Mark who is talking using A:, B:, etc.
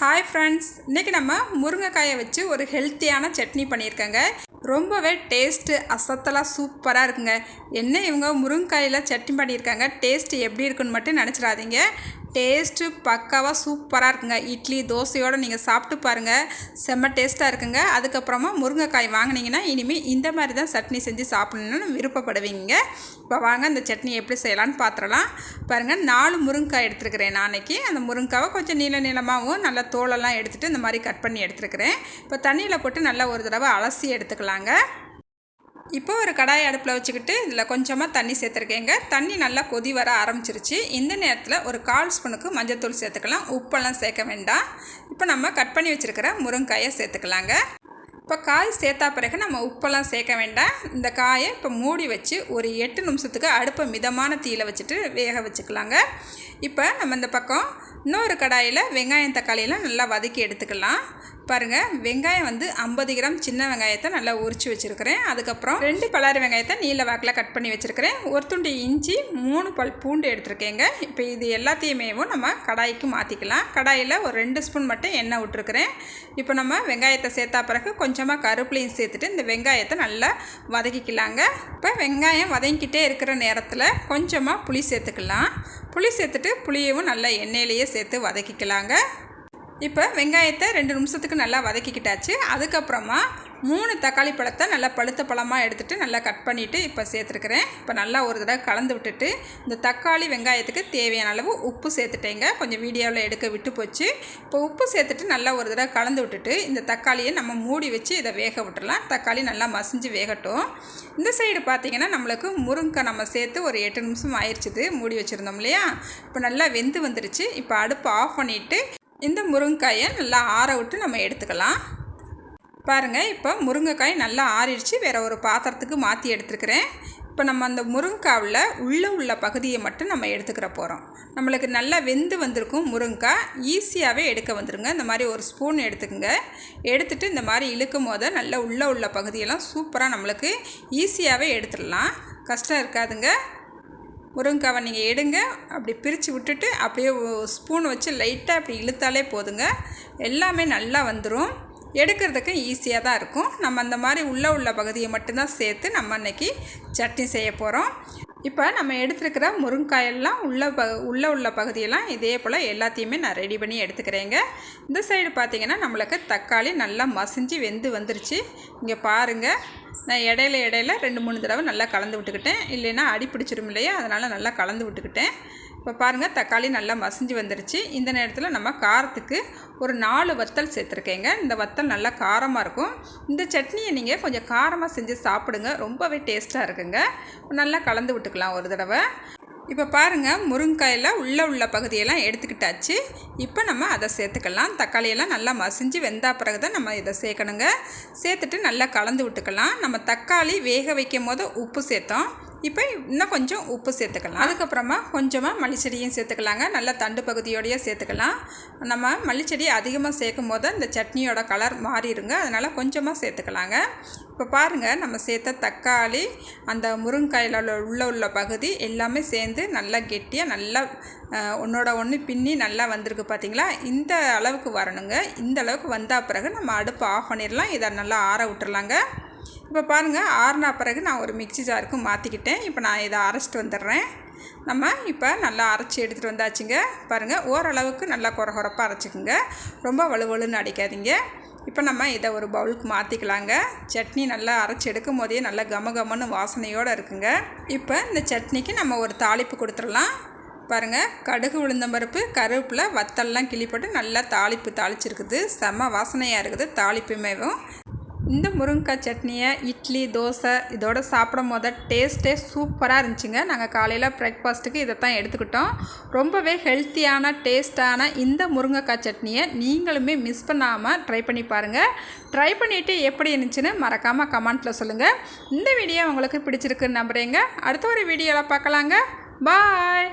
A: Hi friends, இன்றைக்கி நம்ம முருங்கைக்காயை வச்சு ஒரு ஹெல்த்தியான சட்னி பண்ணியிருக்கேங்க. ரொம்பவே டேஸ்ட்டு அசத்தலாக சூப்பராக இருக்குங்க. என்ன இவங்க முருங்கைக்காயில் சட்னி பண்ணியிருக்காங்க, டேஸ்ட்டு எப்படி இருக்குன்னு மட்டும் நினச்சிடாதீங்க. டேஸ்ட்டு பக்காவாக சூப்பராக இருக்குங்க. இட்லி தோசையோடு நீங்கள் சாப்பிட்டு பாருங்கள், செம்ம டேஸ்ட்டாக இருக்குங்க. அதுக்கப்புறமா முருங்கைக்காய் வாங்கினீங்கன்னா இனிமேல் இந்த மாதிரி தான் சட்னி செஞ்சு சாப்பிட்ணுன்னு விருப்பப்படுவீங்க. இப்போ வாங்க இந்த சட்னி எப்படி செய்யலான்னு பார்த்துடலாம். பாருங்கள், 4 முருங்கைக்காய் எடுத்துருக்கிறேன் நாளைக்கு. அந்த முருங்கைக்காவை கொஞ்சம் நீளமாகவும் நல்லா தோலெல்லாம் எடுத்துகிட்டு இந்த மாதிரி கட் பண்ணி எடுத்துருக்கிறேன். இப்போ தண்ணியில் போட்டு நல்லா ஒரு தடவை அலசி எடுத்துக்கலாங்க. இப்போ ஒரு கடாயை அடுப்பில் வச்சுக்கிட்டு இதில் கொஞ்சமாக தண்ணி சேர்த்துருக்கேங்க. தண்ணி நல்லா கொதி வர ஆரம்பிச்சிருச்சு. இந்த நேரத்தில் ஒரு 1/4 ஸ்பூனுக்கு மஞ்சள்தூள் சேர்த்துக்கலாம். உப்பெல்லாம் சேர்க்க வேண்டாம். இப்போ நம்ம கட் பண்ணி வச்சுருக்கிற முருங்கைக்காயை சேர்த்துக்கலாங்க. இப்போ காய் சேர்த்தா பிறகு நம்ம உப்பெல்லாம் சேர்க்க வேண்டாம். இந்த காயை இப்போ மூடி வச்சு ஒரு 8 நிமிஷத்துக்கு அடுப்பை மிதமான தீயில் வச்சுட்டு வேக வச்சுக்கலாங்க. இப்போ நம்ம இந்த பக்கம் இன்னொரு கடாயில் வெங்காயம் தக்காளியெல்லாம் நல்லா வதக்கி எடுத்துக்கலாம். பாருங்கள், வெங்காயம் 50 கிராம் சின்ன வெங்காயத்தை நல்லா உரித்து வச்சுருக்கிறேன். அதுக்கப்புறம் 2 பல்லாரி வெங்காயத்தை நீல வாக்கில் கட் பண்ணி வச்சுருக்கிறேன். ஒரு துண்டு இஞ்சி, 3 பல் பூண்டு எடுத்துருக்கேங்க. இப்போ இது எல்லாத்தையுமே நம்ம கடாய்க்கு மாற்றிக்கலாம். கடாயில் ஒரு 2 ஸ்பூன் மட்டும் எண்ணெய் விட்டுருக்குறேன். இப்போ நம்ம வெங்காயத்தை சேர்த்தா பிறகு கொஞ்சமாக கருவேப்பிலையும் சேர்த்துட்டு இந்த வெங்காயத்தை நல்லா வதக்கிக்கலாங்க. இப்போ வெங்காயம் வதங்கிக்கிட்டே இருக்கிற நேரத்தில் கொஞ்சமாக புளி சேர்த்துக்கலாம். புளி சேர்த்துட்டு புளியவும் நல்லா எண்ணெயிலேயே சேர்த்து வதக்கிக்கலாங்க. இப்போ வெங்காயத்தை 2 நிமிஷத்துக்கு நல்லா வதக்கிக்கிட்டாச்சு. அதுக்கப்புறமா 3 தக்காளி பழத்தை நல்லா பழுத்த பழமாக எடுத்துகிட்டு நல்லா கட் பண்ணிவிட்டு இப்போ சேர்த்துருக்குறேன். இப்போ நல்லா ஒரு தடவை கலந்து விட்டுட்டு இந்த தக்காளி வெங்காயத்துக்கு தேவையான அளவு உப்பு சேர்த்துட்டேங்க. கொஞ்சம் வீடியோவில் எடுக்க விட்டு போச்சு. இப்போ உப்பு சேர்த்துட்டு நல்லா ஒரு தடவை கலந்து விட்டுட்டு இந்த தக்காளியை நம்ம மூடி வச்சு இதை வேக விட்டுடலாம். தக்காளி நல்லா மசிஞ்சு வேகட்டும். இந்த சைடு பார்த்திங்கன்னா நம்மளுக்கு முருங்கை நம்ம சேர்த்து ஒரு 8 நிமிஷம் ஆயிடுச்சுது. மூடி வச்சுருந்தோம் இல்லையா? இப்போ நல்லா வெந்து வந்துருச்சு. இப்போ அடுப்பு ஆஃப் பண்ணிவிட்டு இந்த முருங்கைக்காயை நல்லா ஆற விட்டு நம்ம எடுத்துக்கலாம். பாருங்கள், இப்போ முருங்கைக்காய் நல்லா ஆறிடுச்சு. வேறு ஒரு பாத்திரத்துக்கு மாற்றி எடுத்துருக்கிறேன். இப்போ நம்ம அந்த முருங்கைக்காவில் உள்ள பகுதியை மட்டும் நம்ம எடுத்துக்கிற போகிறோம். நம்மளுக்கு நல்லா வெந்து வந்திருக்கும் முருங்கைக்காய், ஈஸியாகவே எடுக்க வந்துடுங்க. இந்த மாதிரி ஒரு ஸ்பூன் எடுத்துக்கோங்க. எடுத்துகிட்டு இந்த மாதிரி இழுக்கும் போது நல்லா உள்ள பகுதியெல்லாம் சூப்பராக நம்மளுக்கு ஈஸியாகவே எடுத்துடலாம். கஷ்டம் இருக்காதுங்க. முருங்கைக்காவை நீங்கள் எடுங்க, அப்படி பிரித்து விட்டுட்டு அப்படியே ஸ்பூன் வச்சு லைட்டாக அப்படி இழுத்தாலே போதுங்க. எல்லாமே நல்லா வந்துடும். எடுக்கிறதுக்கு ஈஸியாக தான் இருக்கும். நம்ம அந்த மாதிரி உள்ள பகுதியை மட்டும்தான் சேர்த்து நம்ம இன்றைக்கி சட்னி செய்ய போகிறோம். இப்போ நம்ம எடுத்துருக்கிற முருங்கைக்காயெல்லாம் உள்ள பகுதியெல்லாம் இதே போல் எல்லாத்தையுமே நான் ரெடி பண்ணி எடுத்துக்கிறேங்க. இந்த சைடு பார்த்திங்கன்னா நம்மளுக்கு தக்காளி நல்லா மசிஞ்சு வெந்து வந்துருச்சு. இங்கே பாருங்கள், நான் இடையில 2-3 தடவை நல்லா கலந்து விட்டுக்கிட்டேன். இல்லைன்னா அடி பிடிச்சிடும் இல்லையா? அதனால் நல்லா கலந்து விட்டுக்கிட்டேன். இப்போ பாருங்கள், தக்காளி நல்லா மசிஞ்சு வந்துருச்சு. இந்த நேரத்தில் நம்ம காரத்துக்கு ஒரு 4 வத்தல் சேர்த்துருக்கேங்க. இந்த வத்தல் நல்லா காரமாக இருக்கும். இந்த சட்னியை நீங்கள் கொஞ்சம் காரமாக செஞ்சு சாப்பிடுங்க, ரொம்பவே டேஸ்ட்டாக இருக்குங்க. நல்லா கலந்து விட்டுக்கலாம் ஒரு தடவை. இப்போ பாருங்கள், முருங்கைக்காயில் உள்ள பகுதியெல்லாம் எடுத்துக்கிட்டாச்சு. இப்போ நம்ம அதை சேர்த்துக்கலாம். தக்காளியெல்லாம் நல்லா மசிஞ்சு வெந்தா பிறகு தான் நம்ம இதை சேர்க்கணுங்க. சேர்த்துட்டு நல்லா கலந்து விட்டுக்கலாம். நம்ம தக்காளி வேக வைக்கும் போது உப்பு சேர்த்தோம். இப்போ இன்னும் கொஞ்சம் உப்பு சேர்த்துக்கலாம். அதுக்கப்புறமா கொஞ்சமாக மல்லிச்செடியும் சேர்த்துக்கலாங்க. நல்லா தண்டு பகுதியோடையே சேர்த்துக்கலாம். நம்ம மல்லிச்செடி அதிகமாக சேர்க்கும் போது இந்த சட்னியோட கலர் மாறிடுங்க. அதனால் கொஞ்சமாக சேர்த்துக்கலாங்க. இப்போ பாருங்கள், நம்ம சேர்த்த தக்காளி, அந்த முருங்கைக்காயில் உள்ள பகுதி எல்லாமே சேர்ந்து நல்லா கெட்டியாக நல்லா ஒன்றோட ஒன்று பின்னி நல்லா வந்திருக்கு. பார்த்திங்களா? இந்த அளவுக்கு வரணுங்க. இந்த அளவுக்கு வந்தால் பிறகு நம்ம அடுப்பு ஆஃப் பண்ணிடலாம். இதை நல்லா ஆற விட்டுறலாங்க. இப்போ பாருங்கள், ஆறுனா பிறகு நான் ஒரு மிக்ஸி ஜாருக்கு மாற்றிக்கிட்டேன். இப்போ நான் இதை அரைச்சிட்டு வந்துடுறேன். நம்ம இப்போ நல்லா அரைச்சி எடுத்துகிட்டு வந்தாச்சுங்க. பாருங்கள், ஓரளவுக்கு நல்லா கொரப்பாக அரைச்சிக்குங்க. ரொம்ப வலுவலுன்னு அடிக்காதீங்க. இப்போ நம்ம இதை ஒரு பவுலுக்கு மாற்றிக்கலாங்க. சட்னி நல்லா அரைச்சி எடுக்கும் போதே நல்லா கமன்னு வாசனையோடு இருக்குங்க. இப்போ இந்த சட்னிக்கு நம்ம ஒரு தாளிப்பு கொடுத்துடலாம். பாருங்கள், கடுகு, உளுந்தம்பருப்பு, கருவேப்பிலை, வத்தல்லாம் கிள்ளிப்போட்டு நல்லா தாளிச்சிருக்குது. செம்ம வாசனையாக இருக்குது தாளிப்புமேவும். இந்த முருங்கைக்காய் சட்னியை இட்லி தோசை இதோட சாப்பிடும் போது டேஸ்ட்டே சூப்பராக இருந்துச்சுங்க. நாங்கள் காலையில் ப்ரேக்ஃபாஸ்ட்டுக்கு இதை தான் எடுத்துக்கிட்டோம். ரொம்பவே ஹெல்த்தியான டேஸ்ட்டான இந்த முருங்கைக்காய் சட்னியை நீங்களுமே மிஸ் பண்ணாமல் ட்ரை பண்ணி பாருங்கள். ட்ரை பண்ணிவிட்டு எப்படி இருந்துச்சுன்னு மறக்காமல் கமெண்ட்டில் சொல்லுங்கள். இந்த வீடியோ உங்களுக்கு பிடிச்சிருக்குன்னு நம்புகிறேங்க. அடுத்த ஒரு வீடியோவில் பார்க்கலாங்க. பாய்.